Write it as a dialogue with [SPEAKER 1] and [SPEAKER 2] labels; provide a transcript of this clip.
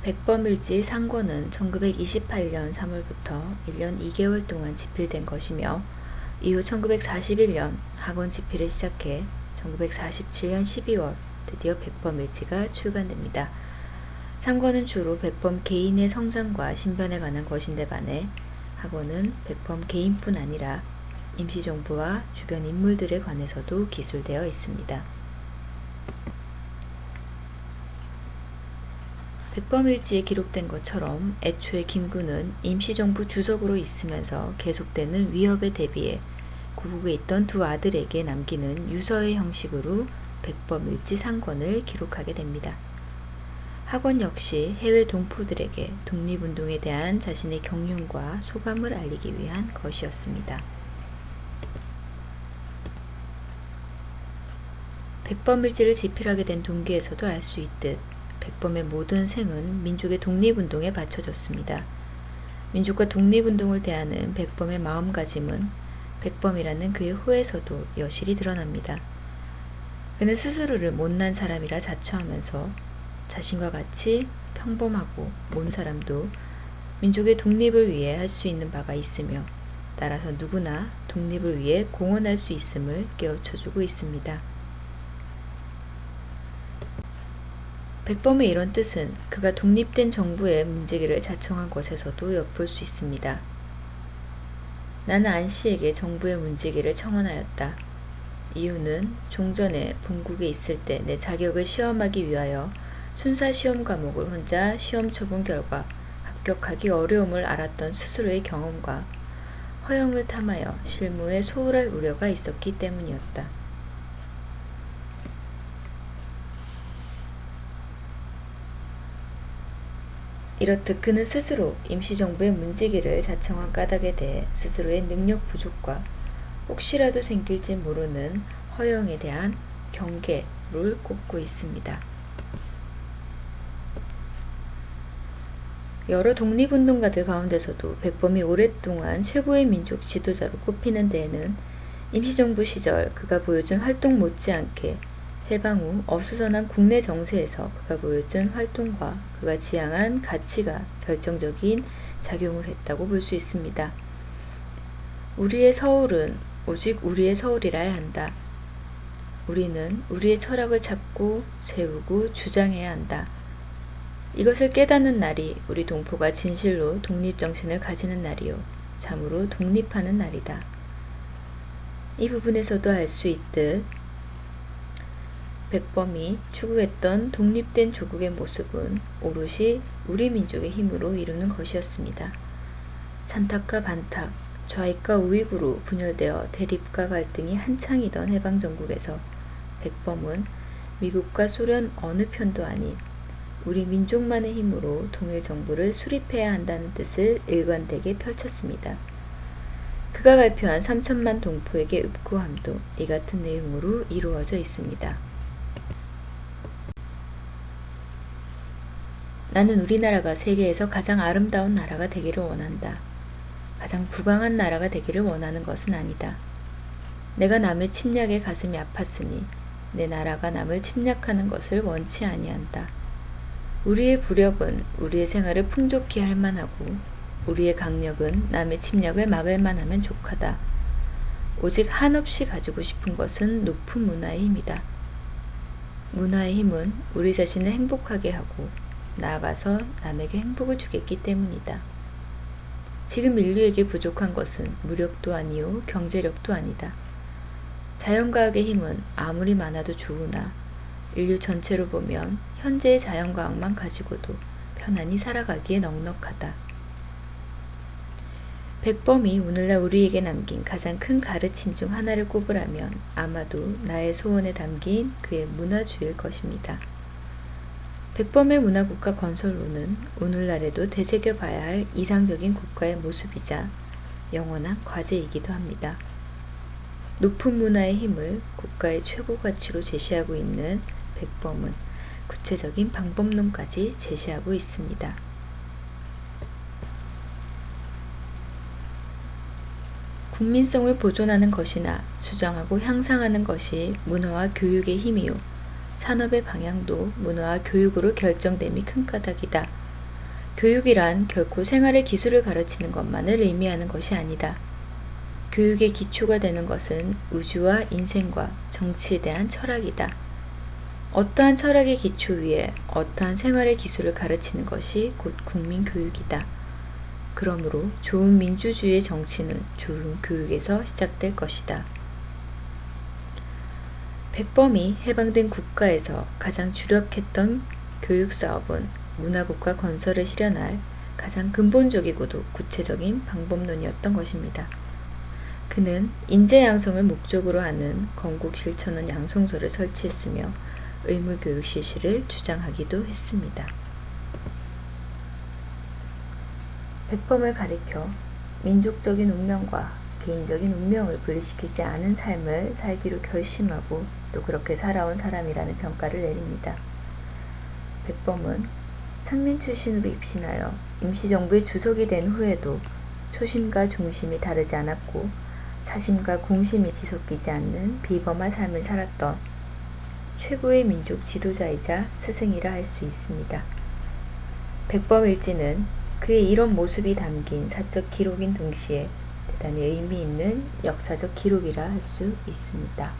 [SPEAKER 1] 백범일지 상권은 1928년 3월부터 1년 2개월 동안 집필된 것이며 이후 1941년 학원 집필을 시작해 1947년 12월 드디어 백범일지가 출간됩니다. 상권은 주로 백범 개인의 성장과 신변에 관한 것인데 반해 학원은 백범 개인뿐 아니라 임시정부와 주변 인물들에 관해서도 기술되어 있습니다. 백범일지에 기록된 것처럼 애초에 김구는 임시정부 주석으로 있으면서 계속되는 위협에 대비해 고국에 있던 두 아들에게 남기는 유서의 형식으로 백범일지 상권을 기록하게 됩니다. 학원 역시 해외 동포들에게 독립운동에 대한 자신의 경륜과 소감을 알리기 위한 것이었습니다. 백범일지를 집필하게 된 동기에서도 알 수 있듯 백범의 모든 생은 민족의 독립운동에 바쳐졌습니다. 민족과 독립운동을 대하는 백범의 마음가짐은 백범이라는 그의 호에서도 여실히 드러납니다. 그는 스스로를 못난 사람이라 자처하면서 자신과 같이 평범하고 몬 사람도 민족의 독립을 위해 할 수 있는 바가 있으며 따라서 누구나 독립을 위해 공헌할 수 있음을 깨우쳐주고 있습니다. 백범의 이런 뜻은 그가 독립된 정부의 문제기를 자청한 것에서도 엿볼 수 있습니다. 나는 안씨에게 정부의 문제기를 청원하였다. 이유는 종전에 본국에 있을 때 내 자격을 시험하기 위하여 순사 시험 과목을 혼자 시험 쳐본 결과 합격하기 어려움을 알았던 스스로의 경험과 허영을 탐하여 실무에 소홀할 우려가 있었기 때문이었다. 이렇듯 그는 스스로 임시정부의 문제기를 자청한 까닭에 대해 스스로의 능력 부족과 혹시라도 생길지 모르는 허영에 대한 경계를 꼽고 있습니다. 여러 독립운동가들 가운데서도 백범이 오랫동안 최고의 민족 지도자로 꼽히는 데에는 임시정부 시절 그가 보여준 활동 못지않게 해방 후 어수선한 국내 정세에서 그가 보여준 활동과 그가 지향한 가치가 결정적인 작용을 했다고 볼 수 있습니다. 우리의 서울은 오직 우리의 서울이라야 한다. 우리는 우리의 철학을 찾고 세우고 주장해야 한다. 이것을 깨닫는 날이 우리 동포가 진실로 독립정신을 가지는 날이요. 참으로 독립하는 날이다. 이 부분에서도 알 수 있듯 백범이 추구했던 독립된 조국의 모습은 오롯이 우리 민족의 힘으로 이루는 것이었습니다. 찬탁과 반탁, 좌익과 우익으로 분열되어 대립과 갈등이 한창이던 해방정국에서 백범은 미국과 소련 어느 편도 아닌 우리 민족만의 힘으로 통일정부를 수립해야 한다는 뜻을 일관되게 펼쳤습니다. 그가 발표한 3천만 동포에게 읍고함도 이 같은 내용으로 이루어져 있습니다. 나는 우리나라가 세계에서 가장 아름다운 나라가 되기를 원한다. 가장 부강한 나라가 되기를 원하는 것은 아니다. 내가 남의 침략에 가슴이 아팠으니 내 나라가 남을 침략하는 것을 원치 아니한다. 우리의 부력은 우리의 생활을 풍족히 할 만하고 우리의 강력은 남의 침략을 막을 만하면 족하다. 오직 한없이 가지고 싶은 것은 높은 문화의 힘이다. 문화의 힘은 우리 자신을 행복하게 하고 나아가서 남에게 행복을 주겠기 때문이다. 지금 인류에게 부족한 것은 무력도 아니요 경제력도 아니다. 자연과학의 힘은 아무리 많아도 좋으나 인류 전체로 보면 현재의 자연과학만 가지고도 편안히 살아가기에 넉넉하다. 백범이 오늘날 우리에게 남긴 가장 큰 가르침 중 하나를 꼽으라면 아마도 나의 소원에 담긴 그의 문화주의일 것입니다. 백범의 문화국가 건설로는 오늘날에도 되새겨봐야 할 이상적인 국가의 모습이자 영원한 과제이기도 합니다. 높은 문화의 힘을 국가의 최고 가치로 제시하고 있는 백범은 구체적인 방법론까지 제시하고 있습니다. 국민성을 보존하는 것이나 수정하고 향상하는 것이 문화와 교육의 힘이요 산업의 방향도 문화와 교육으로 결정됨이 큰 까닭이다. 교육이란 결코 생활의 기술을 가르치는 것만을 의미하는 것이 아니다. 교육의 기초가 되는 것은 우주와 인생과 정치에 대한 철학이다. 어떠한 철학의 기초 위에 어떠한 생활의 기술을 가르치는 것이 곧 국민교육이다. 그러므로 좋은 민주주의의 정치는 좋은 교육에서 시작될 것이다. 백범이 해방된 국가에서 가장 주력했던 교육사업은 문화국가 건설을 실현할 가장 근본적이고도 구체적인 방법론이었던 것입니다. 그는 인재양성을 목적으로 하는 건국실천원 양성소를 설치했으며 의무교육 실시를 주장하기도 했습니다. 백범을 가리켜 민족적인 운명과 개인적인 운명을 분리시키지 않은 삶을 살기로 결심하고 또 그렇게 살아온 사람이라는 평가를 내립니다. 백범은 상민 출신으로 입신하여 임시정부의 주석이 된 후에도 초심과 중심이 다르지 않았고 사심과 공심이 뒤섞이지 않는 비범한 삶을 살았던 최고의 민족 지도자이자 스승이라 할 수 있습니다. 백범일지는 그의 이런 모습이 담긴 사적 기록인 동시에 대단히 의미 있는 역사적 기록이라 할 수 있습니다.